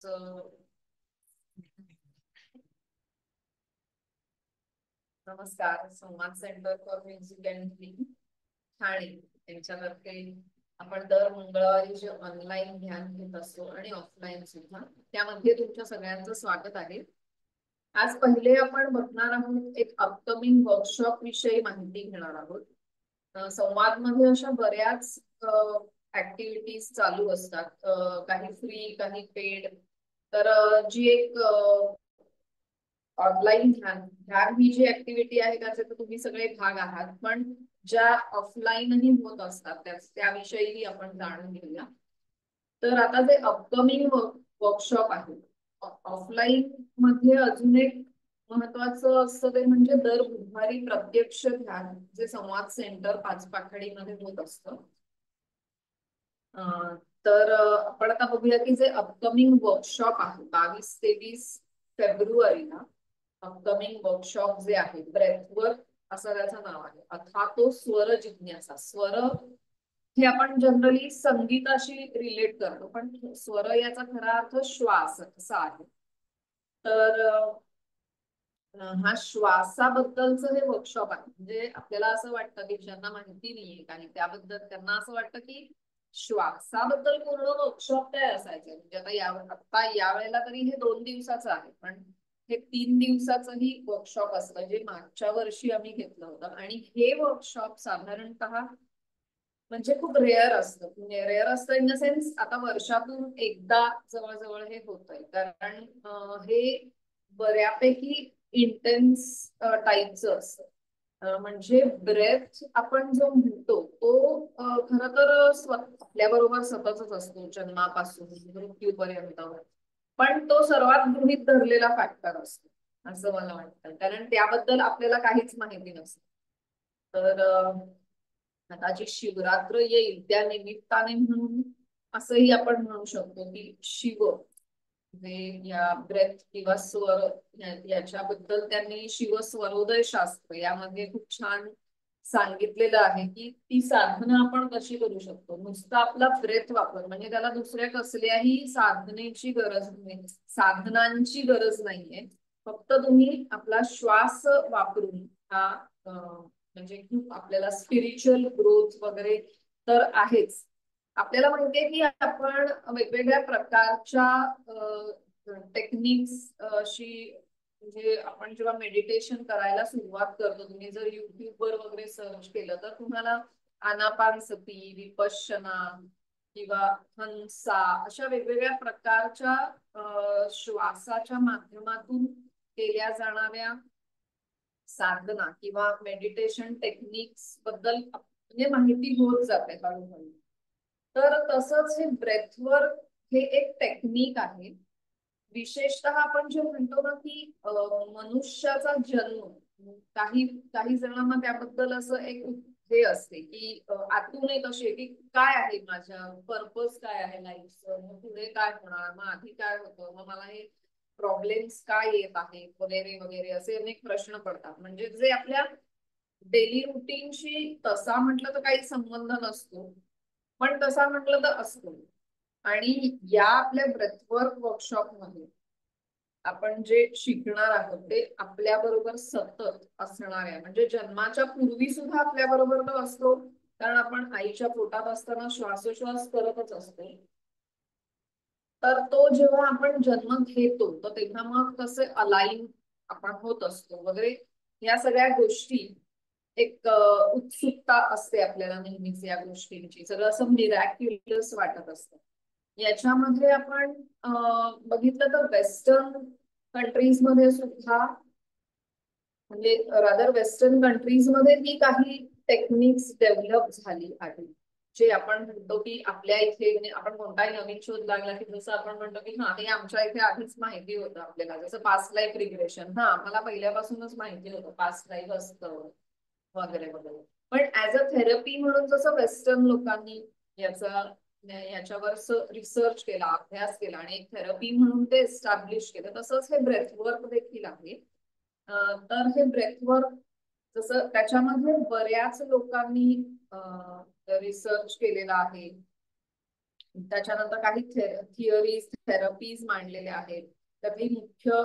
So, नमस्कार. संवाद centre for music and film Thane यांच्यातर्फे आपण दर मंगळवारी जे ऑनलाईन ध्यान घेत असतो आणि ऑफलाईन सुद्धा त्यामध्ये तुमच्या सगळ्यांचं स्वागत आहे. आज पहिले आपण बघणार आहोत एक अपकमिंग वर्कशॉप विषयी माहिती घेणार आहोत. संवाद मध्ये अशा बऱ्याच ऍक्टिव्हिटीज चालू असतात, काही फ्री काही पेड. तर जी एक ऑनलाईन ध्यान ध्यान ही जी ऍक्टिव्हिटी आहे त्याचे तर तुम्ही सगळे भाग आहात, पण ज्या ऑफलाईनही होत असतात त्याविषयी आपण जाणून घेऊया. तर आता जे अपकमिंग वर्कशॉप आहे ऑफलाईन मध्ये अजून एक महत्वाचं असतं ते म्हणजे दर बुधवारी प्रत्यक्ष ध्यान जे संवाद सेंटर पाचपाखडीमध्ये होत असतं. तर आपण आता बघूया की जे अपकमिंग वर्कशॉप आहे 22-23 फेब्रुवारीला अपकमिंग वर्कशॉप जे आहे ब्रेथवर्क असं त्याचं नाव आहे, अथवा तो स्वर जिज्ञासा. स्वर हे आपण जनरली संगीताशी रिलेट करतो, पण स्वर याचा खरा अर्थ श्वास असा आहे. तर हा श्वासाबद्दलचं हे वर्कशॉप आहे. म्हणजे आपल्याला असं वाटतं की ज्यांना माहिती नाहीये काही त्याबद्दल त्यांना असं वाटतं की श्वासाबद्दल पूर्ण वर्कशॉप काय असायचं. म्हणजे आता या वेळेला तरी हे 2 दिवसाचं आहे, पण हे 3 दिवसाचंही वर्कशॉप असतं जे मागच्या वर्षी आम्ही घेतलं होतं. आणि हे वर्कशॉप साधारणतः म्हणजे खूप रेअर असतं. म्हणजे रेअर असतं इन द सेन्स आता वर्षातून एकदा जवळजवळ हे होतंय, कारण हे बऱ्यापैकी इंटेन्स टाईपचं असतं. म्हणजे ब्रेथ आपण जो म्हणतो तो खर तर आपल्या बरोबर सततच असतो जन्मापासून मृत्यूपर्यंत. पण तो सर्वात गृहीत धरलेला फॅक्टर असतो असं मला वाटतं, कारण त्याबद्दल आपल्याला काहीच माहिती नसतं. तर आता जी शिवरात्र येईल त्या निमित्ताने म्हणून असंही आपण म्हणू शकतो की शिव म्हणजे या ब्रेथ किंवा स्वर याच्याबद्दल त्यांनी शिव स्वरोदय शास्त्र यामध्ये खूप छान सांगितलेलं आहे की ती साधना आपण कशी करू शकतो. नुसतं आपला ब्रेथ वापर म्हणजे त्याला दुसऱ्या कसल्याही साधनेची गरज नाही, साधनांची गरज नाहीये. फक्त तुम्ही आपला श्वास वापरून हा म्हणजे खूप आपल्याला स्पिरिच्युअल ग्रोथ वगैरे तर आहेच. आपल्याला माहितीये की आपण वेगवेगळ्या प्रकारच्या टेक्निक्स शी म्हणजे आपण जेव्हा मेडिटेशन करायला सुरुवात करतो, तुम्ही जर युट्यूबवर वगैरे सर्च केलं तर तुम्हाला आनापानसती, विपश्यना किंवा हंसा अशा वेगवेगळ्या प्रकारच्या श्वासाच्या माध्यमातून केल्या जाणाऱ्या साधना किंवा मेडिटेशन टेक्निक्स बद्दल म्हणजे माहिती होत जाते हळूहळू. तर तसंच हे ब्रेथवर्क हे एक टेक्निक आहे. विशेषतः आपण जे म्हणतो ना की मनुष्याचा जन्म काही काही जणांना त्याबद्दल असं एक हे असते की आतून एक अशी की काय आहे माझ्या पर्पज काय आहे लाईफचं, मग पुढे काय होणार, मग आधी काय होतं, मग मला हे प्रॉब्लेम्स काय येत आहेत वगैरे वगैरे असे अनेक प्रश्न पडतात. म्हणजे जे आपल्या डेली रुटीनशी तसा म्हटलं तर काही संबंध नसतो, पण तसा म्हटलं तर असतो. आणि या आपल्या ब्रेथवर्क वर्कशॉप मध्ये आपण जे शिकणार आहोत ते आपल्या बरोबर सतत असणार आहे. म्हणजे जन्माच्या पूर्वी सुद्धा आपल्या बरोबर तो असतो, कारण आपण आईच्या पोटात असताना श्वासोश्वास करतच असतो. तर तो जेव्हा आपण जन्म घेतो तर तेव्हा मग कसे अलाईन आपण होत असतो वगैरे या सगळ्या गोष्टी एक उत्सुकता असते आपल्याला नेहमीच या गोष्टींची. सगळं असं मिरॅक्युलस वाटत असतं. याच्यामध्ये आपण बघितलं तर वेस्टर्न कंट्रीज मध्ये सुद्धा म्हणजे रादर वेस्टर्न कंट्रीज मध्ये ही काही टेक्निक्स डेव्हलप झाली आहे. जे आपण म्हणतो की आपल्या इथे म्हणजे आपण कोणताही नवीन शोध लागला की जसं आपण म्हणतो की हा हे आमच्या इथे आधीच माहिती होतं आपल्याला, जसं पास्ट लाईफ रिग्रेशन. हा आम्हाला पहिल्यापासूनच माहिती होतं पास्ट लाईफ असतं वगैरे वगैरे. पण ऍज अ थेरपी म्हणून जसं वेस्टर्न लोकांनी याचा याच्यावर रिसर्च केला, अभ्यास केला आणि एक थेरपी म्हणून ते एस्टॅब्लिश केलं, तसंच हे ब्रेथवर्क देखील आहे. तर हे ब्रेथवर्क जसं त्याच्यामध्ये बऱ्याच लोकांनी रिसर्च केलेला आहे. त्याच्यानंतर काही थिअरीज थेरपीज मांडलेल्या आहेत. त्यातली मुख्य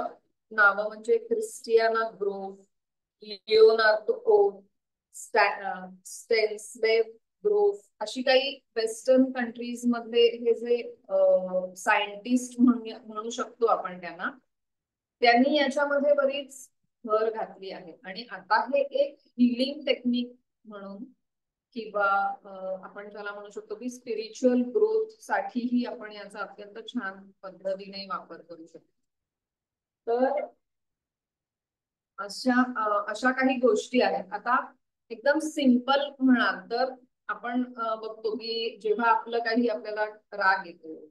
नावं म्हणजे क्रिस्टियाना ग्रोव्ह, लिओनार्दो स्टेन्सलेव ग्रोव्ह, अशी काही वेस्टर्न कंट्रीज मध्ये हे जे सायंटिस्ट म्हणू शकतो आपण त्यांना, त्यांनी याच्यामध्ये बरीच भर घातली आहे. आणि आता हे एक हिलिंग टेक्निक म्हणून किंवा आपण ज्याला म्हणू शकतो की स्पिरिच्युअल ग्रोथ साठीही आपण याचा अत्यंत छान पद्धतीने वापर करू शकतो. तर अशा काही गोष्टी आहेत. आता एकदम सिंपल म्हणाल तर आपण बघतो की जेव्हा आपलं काही आपल्याला राग येतो,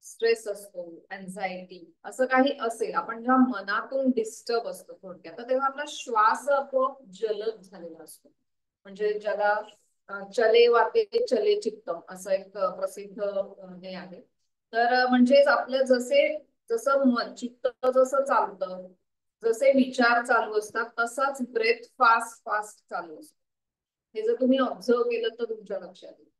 स्ट्रेस असतो, एन्झायटी असं काही असेल, आपण जेव्हा मनातून डिस्टर्ब असतो थोडक्यात, तर तेव्हा आपला श्वास आपोआप जलद झालेला असतो. म्हणजे ज्याला चले वाते चले चित्तम असं एक प्रसिद्ध हे आहे. तर म्हणजेच आपलं जसं मन चित्त जसं चालतं, जसे विचार चालू असतात, तसाच ब्रेथ फास्ट फास्ट चालू असतो. हे जर तुम्ही ऑब्झर्व केलं तर तुमच्या लक्षात येईल.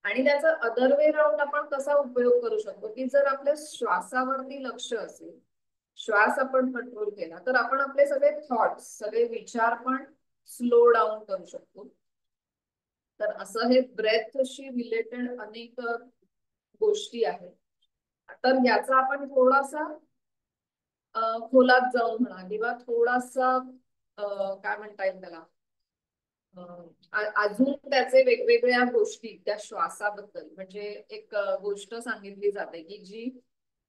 आणि त्याचा अदर वे राऊंड आपण कसा उपयोग करू शकतो की जर आपल्या श्वासावरती लक्ष असेल, श्वास आपण कंट्रोल केला, तर आपण आपले सगळे थॉट्स, सगळे विचार पण स्लो डाऊन करू शकतो. तर असं हे ब्रेथशी रिलेटेड अनेक गोष्टी आहेत. तर याचा आपण थोडासा खोलात जाऊन म्हणा किंवा थोडासा काय म्हणता येईल त्याला, अजून त्याचे वेगवेगळ्या गोष्टी त्या श्वासाबद्दल, म्हणजे एक गोष्ट सांगितली जाते की जी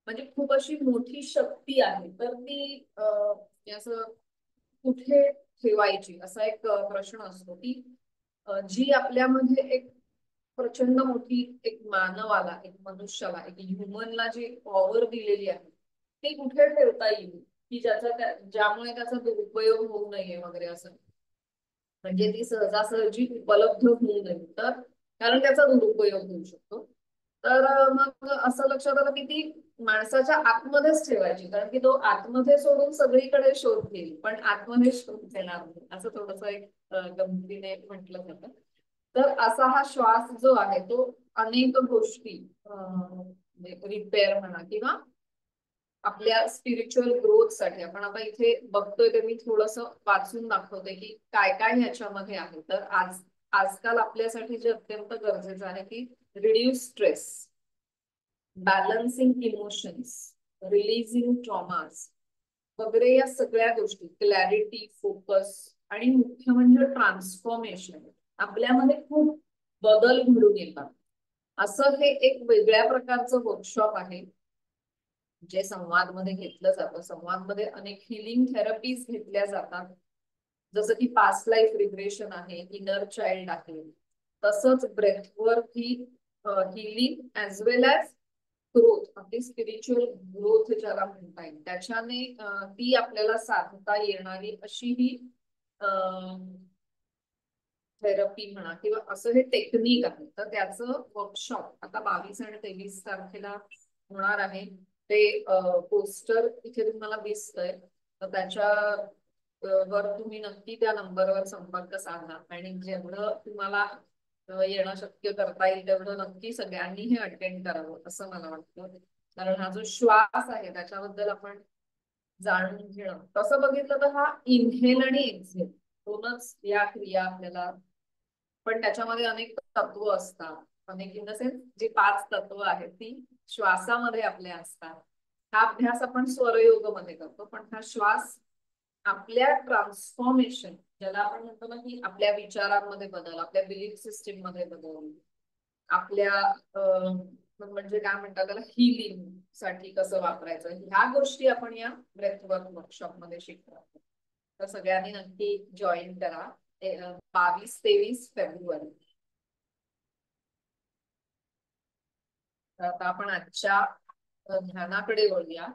म्हणजे खूप अशी मोठी शक्ती आहे, तर ती असं कुठे ठेवायची असा एक प्रश्न असतो की जी आपल्यामध्ये एक प्रचंड मोठी एक मानवाला, एक मनुष्याला, एक ह्युमनला जी पॉवर दिलेली आहे, ती कुठे ठेवता येईल की ज्यामुळे त्याचा दुरुपयोग होऊ नये वगैरे असं. म्हणजे ती सहजासहजी उपलब्ध होऊ नये, तर कारण त्याचा दुरुपयोग होऊ शकतो. तर मग असं लक्षात आलं की ती माणसाच्या आतमध्येच ठेवायची, कारण की तो आतमध्ये सोडून सगळीकडे शोध घेईल पण आतमध्ये शोध घेणार नाही, असं थोडस एक गमतीने म्हटलं जातं. तर असा हा श्वास जो आहे तो अनेक गोष्टी रिपेअर म्हणा किंवा आपल्या स्पिरिच्युअल ग्रोथ साठी, आपण आता इथे बघतोय ते मी थोडस वाचून दाखवते की काय काय ह्याच्यामध्ये आहे. तर आजकाल आपल्यासाठी जे अत्यंत गरजेचं आहे की reduce stress, balancing emotions, releasing traumas वगैरे, या सगळ्या गोष्टी, क्लॅरिटी, फोकस आणि मुख्य म्हणजे ट्रान्सफॉर्मेशन, आपल्यामध्ये खूप बदल घडून येतात. असं हे एक वेगळ्या प्रकारचं वर्कशॉप आहे जे संवाद मध्ये घेतलं जातं. संवाद मध्ये अनेक हिलिंग थेरपीज घेतल्या जातात, जसं की पास्ट लाईफ रिग्रेशन आहे, इनर चाइल्ड आहे, तसंच ब्रेथवर्क ही हिलिंग ऍज वेल ऍज ग्रोथ, आपली स्पिरिच्युअल ग्रोथ ज्याला म्हणता येईल, त्याच्याने ती आपल्याला साधता येणारी अशी ही थेरपी म्हणा किंवा असं हे टेक्निक आहे. तर त्याचं वर्कशॉप आता 22 आणि 23 तारखेला होणार आहे. ते पोस्टर इथे तुम्हाला दिसतंय, तर त्याच्या वर तुम्ही नक्की त्या नंबरवर संपर्क साधा आणि जेवढं तुम्हाला येणं शक्य करता येईल तेवढं नक्की सगळ्यांनी हे अटेंड करावं असं मला वाटतं. कारण हा जो श्वास आहे त्याच्याबद्दल आपण जाणून घेणं, तसं बघितलं तर हा इन्हेल आणि एक्झेल दोनच या क्रिया आपल्याला, पण त्याच्यामध्ये अनेक तत्व असतात. अनेक इन द सेन्स जी 5 तत्व आहेत ती श्वासामध्ये आपल्या असतात. हा अभ्यास आपण स्वरयोग मध्ये करतो, पण हा श्वास आपल्या ट्रान्सफॉर्मेशन, ज्याला आपण म्हणतो ना की आपल्या विचारांमध्ये बदल, आपल्या बिलीफ सिस्टीम मध्ये बदल, आपल्या म्हणजे काय म्हणतात त्याला, हिलिंग साठी कसं वापरायचं, ह्या गोष्टी आपण या ब्रेथवर्क वर्कशॉप मध्ये शिकतो. तर सगळ्यांनी नक्की जॉईन करा. 22-23 फेब्रुवारी. तर आता आपण आजच्या ध्यानाकडे वळूया.